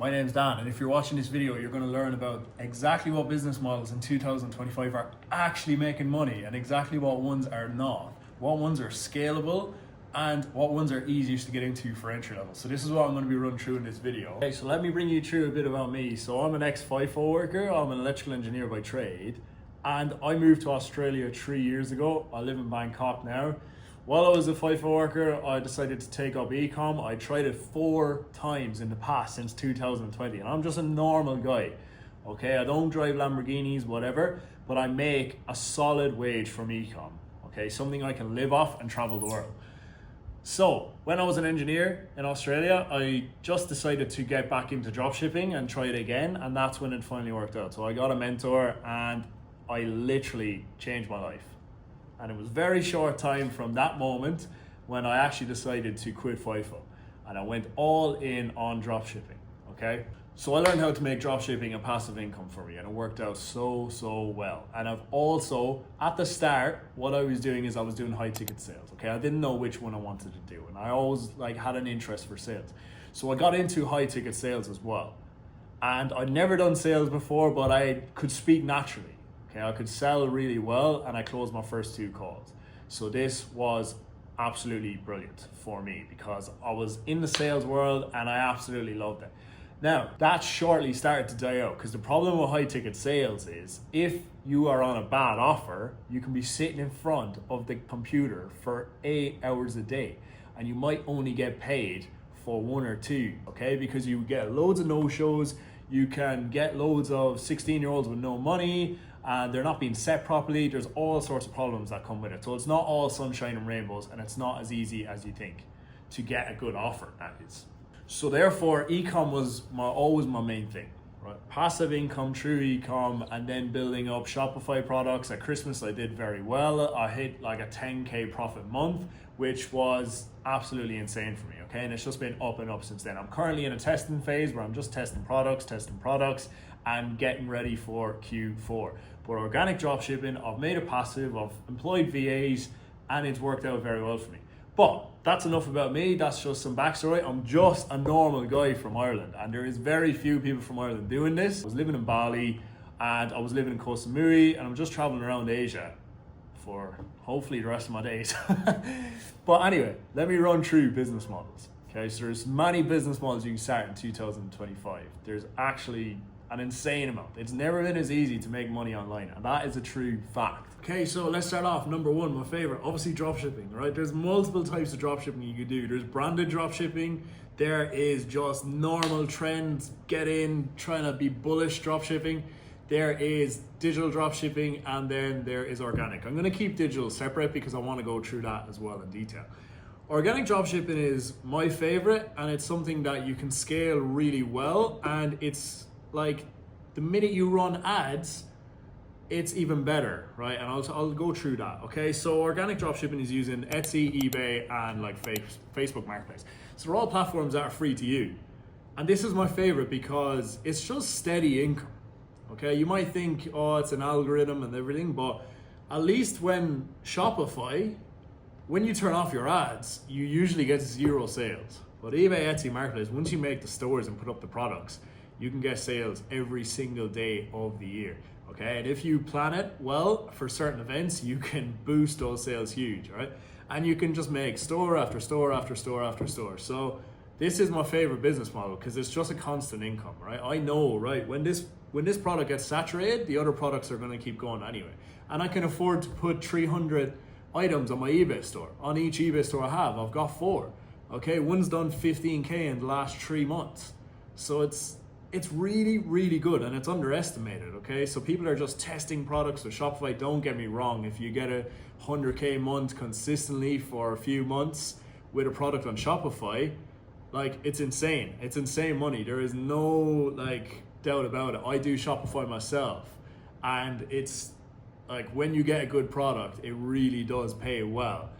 My name's Dan, and if you're watching this video, you're going to learn about exactly what business models in 2025 are actually making money and exactly what ones are not, what ones are scalable, and what ones are easiest to get into for entry level. So this is what I'm going to be running through in this video. Okay, so let me bring you through a bit about me. So I'm an ex-FIFO worker, I'm an electrical engineer by trade, and I moved to Australia 3 years ago. I live in Bangkok now. While I was a FIFO worker, I decided to take up ecom. I tried it 4 times in the past since 2020, and I'm just a normal guy. Okay, I don't drive Lamborghinis, whatever, but I make a solid wage from ecom. Okay, something I can live off and travel the world. So when I was an engineer in Australia, I just decided to get back into dropshipping and try it again, and that's when it finally worked out. So I got a mentor and I literally changed my life. And it was very short time from that moment when I actually decided to quit FIFO, and I went all in on dropshipping. Okay, so I learned how to make dropshipping a passive income for me, and it worked out so well. And I've also, at the start, what I was doing is I was doing high ticket sales. Okay, I didn't know which one I wanted to do, and I always had an interest for sales, so I got into high ticket sales as well. And I'd never done sales before, but I could speak naturally. Okay, I could sell really well, and I closed my first 2 calls. So this was absolutely brilliant for me because I was in the sales world and I absolutely loved it. Now, that shortly started to die out because the problem with high ticket sales is if you are on a bad offer, you can be sitting in front of the computer for 8 hours a day and you might only get paid for 1 or 2, okay? Because you get loads of no-shows, you can get loads of 16-year-olds with no money, and they're not being set properly. There's all sorts of problems that come with it. So it's not all sunshine and rainbows, and it's not as easy as you think to get a good offer, that is. So therefore, ecom was always my main thing, right? Passive income through ecom, and then building up Shopify products. At Christmas, I did very well. I hit like a 10K profit month, which was absolutely insane for me, okay? And it's just been up and up since then. I'm currently in a testing phase where I'm just testing products, and getting ready for Q4. But organic dropshipping, I've made it passive, I've employed VAs, and it's worked out very well for me. But that's enough about me, that's just some backstory. I'm just a normal guy from Ireland, and there is very few people from Ireland doing this. I was living in Bali, and I was living in Koh Samui, and I'm just traveling around Asia for hopefully the rest of my days. But anyway, let me run through business models. Okay, so there's many business models you can start in 2025. There's actually an insane amount. It's never been as easy to make money online, and that is a true fact. Okay, so let's start off. Number 1, my favorite, obviously dropshipping, right? There's multiple types of dropshipping you could do. There's branded dropshipping. There is just normal trends, get in, trying to be bullish dropshipping. There is digital dropshipping, and then there is organic. I'm gonna keep digital separate because I wanna go through that as well in detail. Organic dropshipping is my favorite, and it's something that you can scale really well, and it's like the minute you run ads, it's even better, right? And I'll go through that, okay? So organic dropshipping is using Etsy, eBay, and like Facebook Marketplace. So they're all platforms that are free to you. And this is my favorite because it's just steady income, okay? You might think, oh, it's an algorithm and everything, but at least when Shopify, when you turn off your ads, you usually get 0 sales. But eBay, Etsy, Marketplace, once you make the stores and put up the products, you can get sales every single day of the year, okay? And if you plan it well for certain events, you can boost those sales huge, right? And you can just make store after store after store after store. So this is my favorite business model because it's just a constant income, right? I know, right, when this product gets saturated, the other products are gonna keep going anyway. And I can afford to put 300 items on my eBay store. On each eBay store I have, I've got 4, okay? One's done 15K in the last 3 months. So it's really, really good, and it's underestimated, okay? So people are just testing products with Shopify. Don't get me wrong, if you get a 100K month consistently for a few months with a product on Shopify, like it's insane. It's insane money. There is no doubt about it. I do Shopify myself, and it's like when you get a good product, it really does pay well.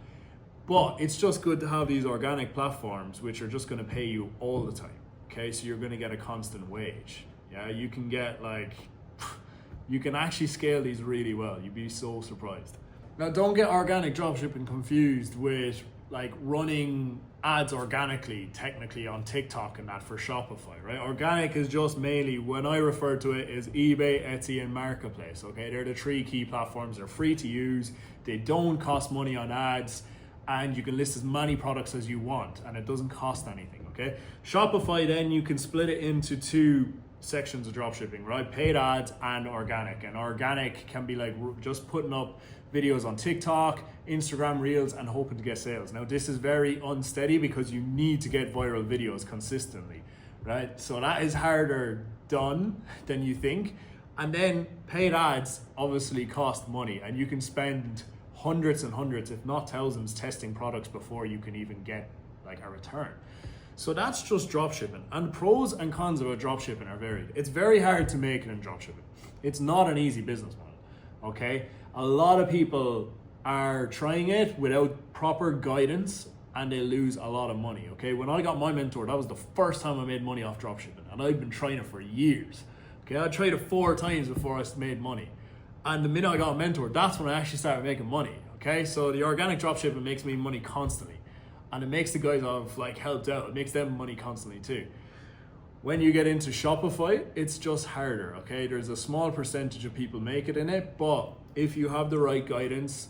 But it's just good to have these organic platforms which are just gonna pay you all the time. Okay, so you're gonna get a constant wage. Yeah, you can get you can actually scale these really well. You'd be so surprised. Now, don't get organic dropshipping confused with running ads organically, technically on TikTok and that for Shopify, right? Organic is just mainly, when I refer to it, is eBay, Etsy, and Marketplace, okay? They're the 3 key platforms. They're free to use. They don't cost money on ads, and you can list as many products as you want, and it doesn't cost anything, okay? Shopify, then you can split it into 2 sections of dropshipping, right? Paid ads and organic. And organic can be like just putting up videos on TikTok, Instagram Reels, and hoping to get sales. Now, this is very unsteady because you need to get viral videos consistently, right? So that is harder done than you think. And then paid ads obviously cost money, and you can spend hundreds and hundreds, if not thousands, testing products before you can even get like a return. So that's just dropshipping. And pros and cons about dropshipping are varied. It's very hard to make it in dropshipping. It's not an easy business model, okay? A lot of people are trying it without proper guidance, and they lose a lot of money, okay? When I got my mentor, that was the first time I made money off dropshipping, and I've been trying it for years, okay? I tried it 4 times before I made money. And the minute I got a mentor, that's when I actually started making money, okay? So the organic dropshipping makes me money constantly. And it makes the guys I've like helped out, it makes them money constantly too. When you get into Shopify, it's just harder, okay? There's a small percentage of people make it in it, but if you have the right guidance,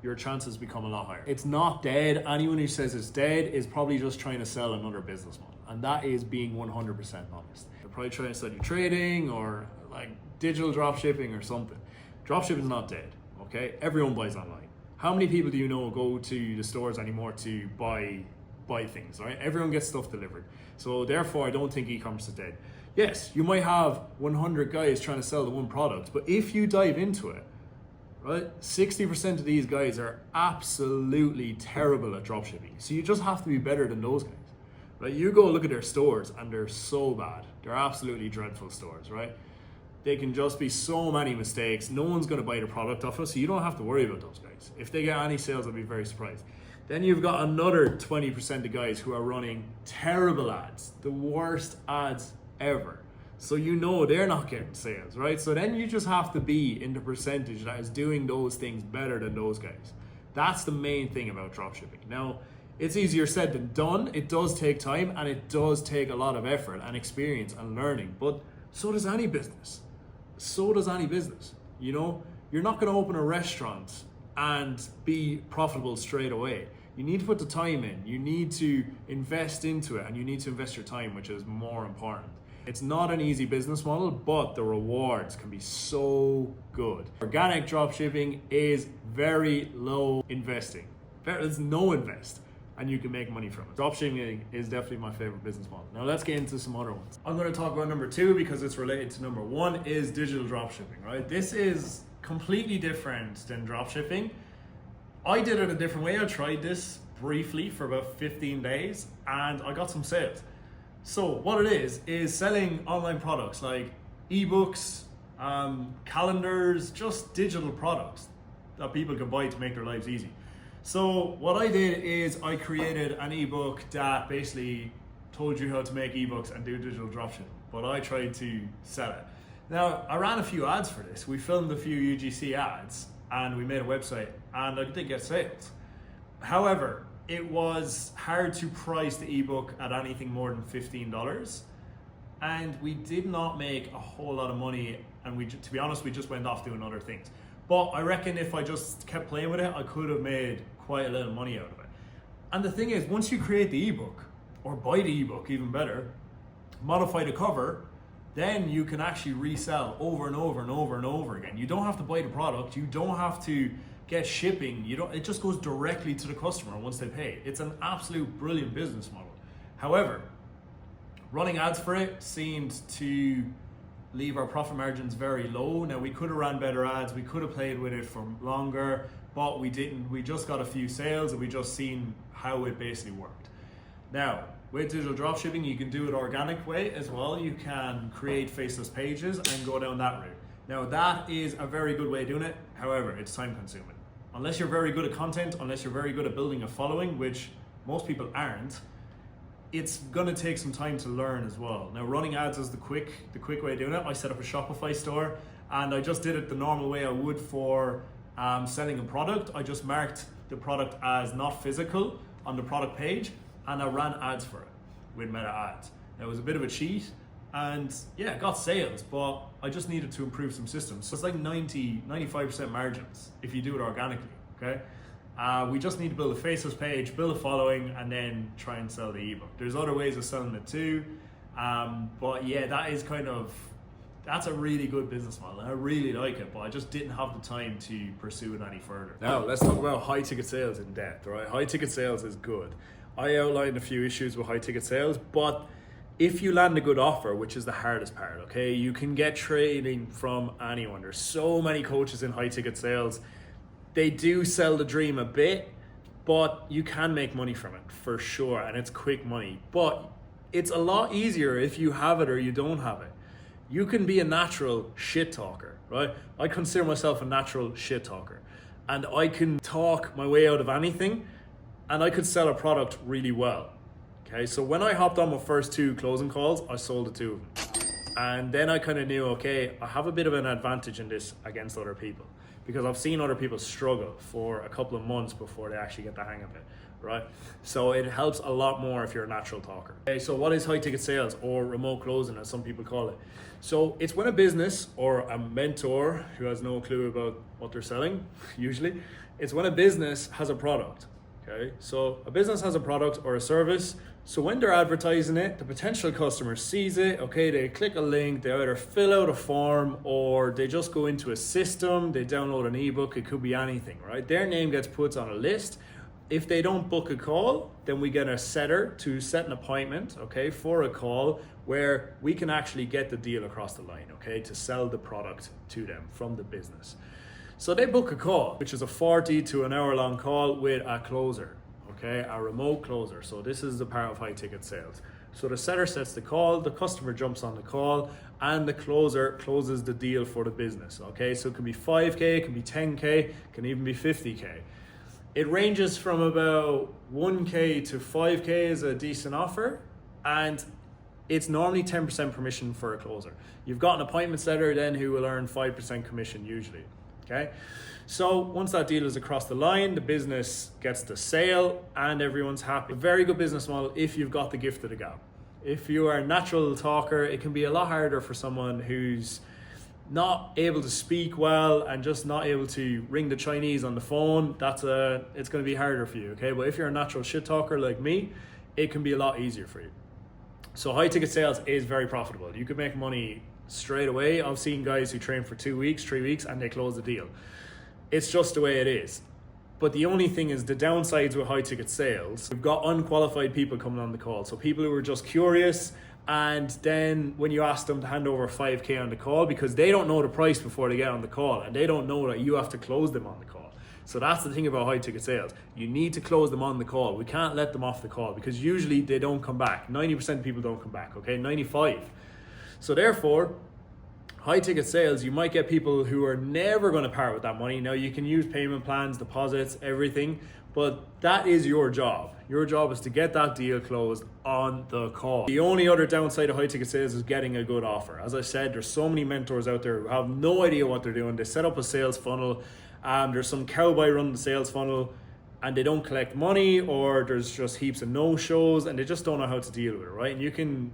your chances become a lot higher. It's not dead. Anyone who says it's dead is probably just trying to sell another business model. And that is being 100% honest. They're probably trying to study trading or like digital dropshipping or something. Dropshipping is not dead, okay? Everyone buys online. How many people do you know go to the stores anymore to buy things, right? Everyone gets stuff delivered. So therefore, I don't think e-commerce is dead. Yes, you might have 100 guys trying to sell the one product, but if you dive into it, right, 60% of these guys are absolutely terrible at dropshipping. So you just have to be better than those guys, right? You go look at their stores and they're so bad. They're absolutely dreadful stores, right? They can just be so many mistakes. No one's going to buy the product off us, so you don't have to worry about those guys. If they get any sales, I'll be very surprised. Then you've got another 20% of guys who are running terrible ads, the worst ads ever. So you know they're not getting sales, right? So then you just have to be in the percentage that is doing those things better than those guys. That's the main thing about dropshipping. Now, it's easier said than done. It does take time, and it does take a lot of effort and experience and learning, but so does any business. So does any business. You know, you're not going to open a restaurant and be profitable straight away. You need to put the time in. You need to invest into it, and you need to invest your time, which is more important. It's not an easy business model, but the rewards can be so good. Organic dropshipping is very low investing. There's no invest, and you can make money from it. Dropshipping is definitely my favorite business model. Now let's get into some other ones. I'm going to talk about number 2 because it's related to number 1 is digital dropshipping, right? This is completely different than dropshipping. I did it a different way. I tried this briefly for about 15 days and I got some sales. So what it is selling online products like ebooks, calendars, just digital products that people can buy to make their lives easy. So what I did is I created an ebook that basically told you how to make ebooks and do digital dropshipping, but I tried to sell it. Now, I ran a few ads for this. We filmed a few UGC ads and we made a website and I did get sales. However, it was hard to price the ebook at anything more than $15, and we did not make a whole lot of money, and to be honest, we just went off doing other things. But I reckon if I just kept playing with it, I could have made quite a little money out of it. And the thing is, once you create the ebook, or buy the ebook, even better, modify the cover, then you can actually resell over and over and over and over again. You don't have to buy the product, you don't have to get shipping, it just goes directly to the customer once they pay. It's an absolute brilliant business model. However, running ads for it seemed to leave our profit margins very low. Now, we could have ran better ads, we could have played with it for longer, but we didn't. We just got a few sales and we just seen how it basically worked. Now, with digital dropshipping, you can do it organic way as well. You can create faceless pages and go down that route. Now, that is a very good way of doing it. However, it's time consuming. Unless you're very good at content, unless you're very good at building a following, which most people aren't, it's gonna take some time to learn as well. Now, running ads is the quick way of doing it. I set up a Shopify store and I just did it the normal way I would for selling a product. I just marked the product as not physical on the product page, and I ran ads for it with Meta Ads. Now, it was a bit of a cheat, and yeah, it got sales, but I just needed to improve some systems. So it's like 95% margins if you do it organically, okay? We just need to build a faceless page, build a following, and then try and sell the ebook. There's other ways of selling it too, but yeah, that's a really good business model. I really like it, but I just didn't have the time to pursue it any further. Now, let's talk about high ticket sales in depth, right? High ticket sales is good. I outlined a few issues with high ticket sales, but if you land a good offer, which is the hardest part, okay, you can get training from anyone. There's so many coaches in high ticket sales. They do sell the dream a bit, but you can make money from it for sure, and it's quick money. But it's a lot easier if you have it or you don't have it. You can be a natural shit talker, right? I consider myself a natural shit talker, and I can talk my way out of anything, and I could sell a product really well. Okay, so when I hopped on my first 2 closing calls, I sold the 2 of them. And then I kind of knew, okay, I have a bit of an advantage in this against other people, because I've seen other people struggle for a couple of months before they actually get the hang of it, right? So it helps a lot more if you're a natural talker. Okay, so what is high ticket sales, or remote closing as some people call it? So it's when a business or a mentor who has no clue about what they're selling, usually, it's when a business has a product. Okay, so a business has a product or a service. So when they're advertising it, the potential customer sees it, okay, they click a link, they either fill out a form or they just go into a system, they download an ebook, it could be anything, right? Their name gets put on a list. If they don't book a call, then we get a setter to set an appointment, okay, for a call where we can actually get the deal across the line, okay, to sell the product to them from the business. So they book a call, which is a 40 to an hour long call with a closer, okay, a remote closer. So this is the part of high ticket sales. So the setter sets the call, the customer jumps on the call, and the closer closes the deal for the business, okay? So it can be 5K, it can be 10K, it can even be 50K. It ranges from about 1K to 5K is a decent offer, and it's normally 10% commission for a closer. You've got an appointment setter then who will earn 5% commission usually. Okay, so once that deal is across the line, the business gets the sale and everyone's happy. A very good business model if you've got the gift of the gab. If you are a natural talker, it can be a lot harder for someone who's not able to speak well and just not able to ring the Chinese on the phone. It's going to be harder for you, okay? But if you're a natural shit talker like me, it can be a lot easier for you. So high ticket sales is very profitable. You could make money straight away. I've seen guys who train for 2 weeks, 3 weeks, and they close the deal. It's just the way it is. But the only thing is the downsides with high ticket sales, you've got unqualified people coming on the call. So people who are just curious, and then when you ask them to hand over 5K on the call, because they don't know the price before they get on the call, and they don't know that you have to close them on the call. So that's the thing about high ticket sales. You need to close them on the call. We can't let them off the call because usually they don't come back. 90% of people don't come back, okay? 95. So therefore, high ticket sales, you might get people who are never going to part with that money. Now you can use payment plans, deposits, everything, but that is your job. Your job is to get that deal closed on the call. The only other downside of high ticket sales is getting a good offer. As I said, there's so many mentors out there who have no idea what they're doing. They set up a sales funnel. There's some cowboy running the sales funnel and they don't collect money, or there's just heaps of no-shows and they just don't know how to deal with it, right? And you can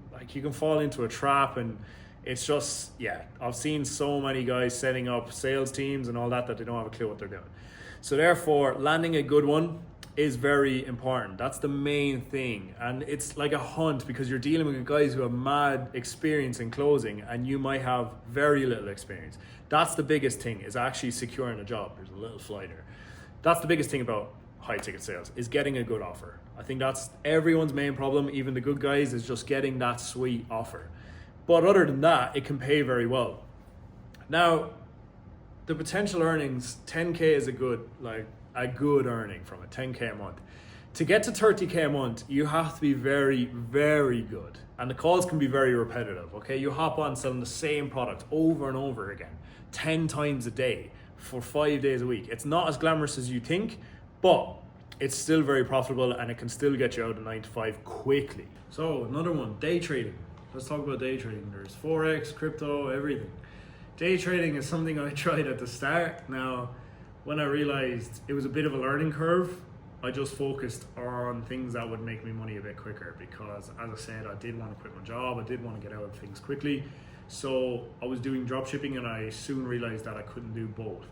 fall into a trap, and it's just, yeah, I've seen so many guys setting up sales teams and all that they don't have a clue what they're doing. So therefore, landing a good one is very important. That's the main thing. And it's like a hunt because you're dealing with guys who have mad experience in closing and you might have very little experience. That's the biggest thing, is actually securing a job. There's a little fly there. That's the biggest thing about high ticket sales, is getting a good offer. I think that's everyone's main problem, even the good guys, is just getting that sweet offer. But other than that, it can pay very well. Now, the potential earnings, 10K is a good earning from it, 10K a month. To get to 30K a month, you have to be very, very good. And the calls can be very repetitive, okay? You hop on selling the same product over and over again, 10 times a day for 5 days a week. It's not as glamorous as you think, but it's still very profitable and it can still get you out of 9 to 5 quickly. So another one, day trading. Let's talk about day trading. There's Forex, crypto, everything. Day trading is something I tried at the start. Now, when I realized it was a bit of a learning curve, I just focused on things that would make me money a bit quicker, because as I said, I did want to quit my job, I did want to get out of things quickly. So I was doing drop shipping, and I soon realized that I couldn't do both.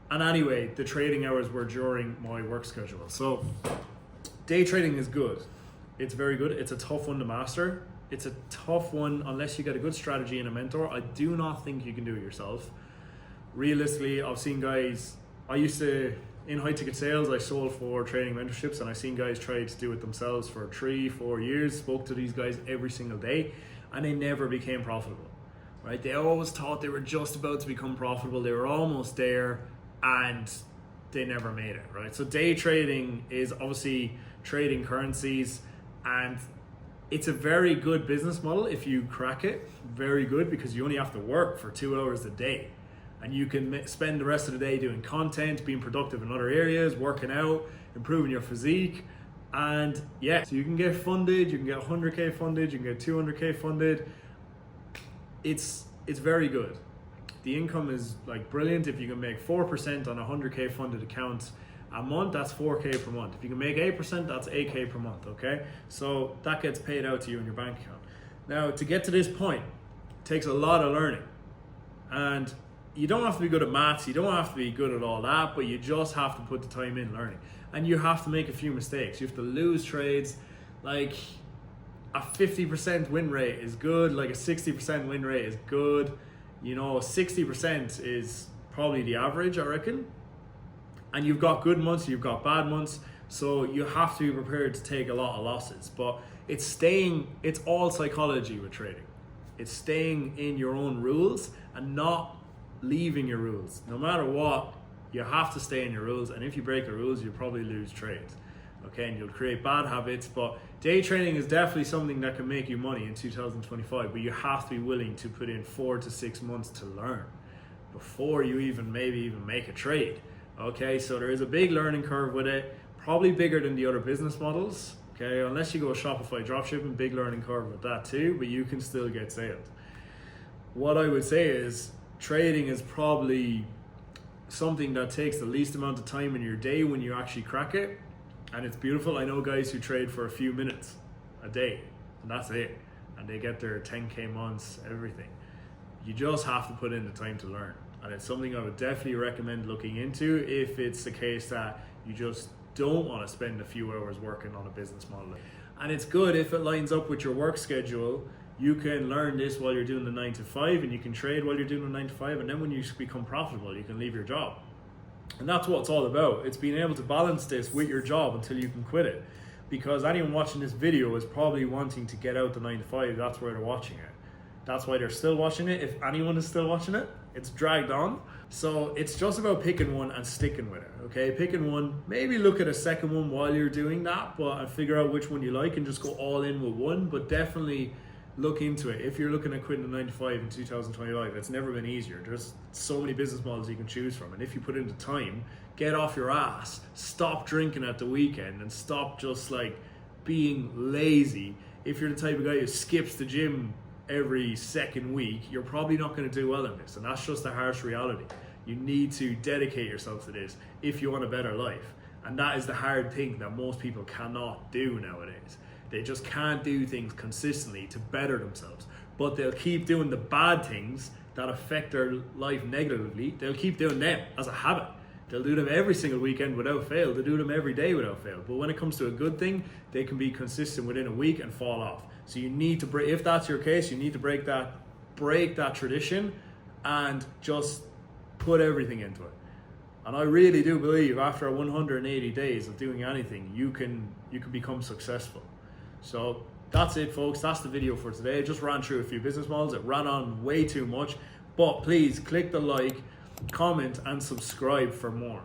And anyway, the trading hours were during my work schedule. So day trading is good. It's very good. It's a tough one to master. It's a tough one unless you get a good strategy and a mentor. I do not think you can do it yourself. Realistically, I've seen guys, in high ticket sales, I sold for training mentorships, and I've seen guys try to do it themselves for 3-4 years, spoke to these guys every single day, and they never became profitable, right? They always thought they were just about to become profitable. They were almost there, and they never made it, right? So day trading is obviously trading currencies, and it's a very good business model if you crack it. Very good, because you only have to work for 2 hours a day. And you can spend the rest of the day doing content, being productive in other areas, working out, improving your physique. And yeah, so you can get funded, you can get 100K funded, you can get 200K funded. It's very good. The income is like brilliant. If you can make 4% on a 100K funded account a month, that's 4K per month. If you can make 8%, that's 8K per month, okay? So that gets paid out to you in your bank account. Now, to get to this point, it takes a lot of learning. And you don't have to be good at maths, you don't have to be good at all that, but you just have to put the time in learning. And you have to make a few mistakes. You have to lose trades. Like a 50% win rate is good, like a 60% win rate is good. 60% is probably the average, I reckon. And you've got good months, you've got bad months. So you have to be prepared to take a lot of losses. But it's all psychology with trading. It's staying in your own rules and not leaving your rules. No matter what, you have to stay in your rules, and if you break the rules, you'll probably lose trades, okay, and you'll create bad habits. But day trading is definitely something that can make you money in 2025, but you have to be willing to put in 4 to 6 months to learn before you even make a trade, okay? So there is a big learning curve with it, probably bigger than the other business models, okay? Unless you go Shopify dropshipping, big learning curve with that too, but you can still get sales. What I would say is trading is probably something that takes the least amount of time in your day when you actually crack it, and it's beautiful. I know guys who trade for a few minutes a day, and that's it, and they get their 10K months, everything. You just have to put in the time to learn, and it's something I would definitely recommend looking into if it's the case that you just don't want to spend a few hours working on a business model. And it's good if it lines up with your work schedule. You can learn this while you're doing the 9 to 5, and you can trade while you're doing the 9 to 5, and then when you become profitable, you can leave your job. And that's what it's all about. It's being able to balance this with your job until you can quit it. Because anyone watching this video is probably wanting to get out the 9 to 5. That's why they're watching it. That's why they're still watching it. If anyone is still watching it, it's dragged on. So it's just about picking one and sticking with it, okay? Picking one, maybe look at a second one while you're doing that, but figure out which one you like and just go all in with one. But definitely look into it. If you're looking at quitting the 9 to 5 in 2025, it's never been easier. There's so many business models you can choose from, and if you put in the time, get off your ass, stop drinking at the weekend, and stop just like being lazy. If you're the type of guy who skips the gym every second week, you're probably not going to do well in this, and that's just a harsh reality. You need to dedicate yourself to this if you want a better life, and that is the hard thing that most people cannot do nowadays. They just can't do things consistently to better themselves, but they'll keep doing the bad things that affect their life negatively. They'll keep doing them as a habit. They'll do them every single weekend without fail. They'll do them every day without fail. But when it comes to a good thing, they can be consistent within a week and fall off. So you need to break, if that's your case, you need to break that tradition and just put everything into it. And I really do believe after 180 days of doing anything, you can become successful. So that's it, folks. That's the video for today. I just ran through a few business models. It ran on way too much, but please click the like, comment, and subscribe for more.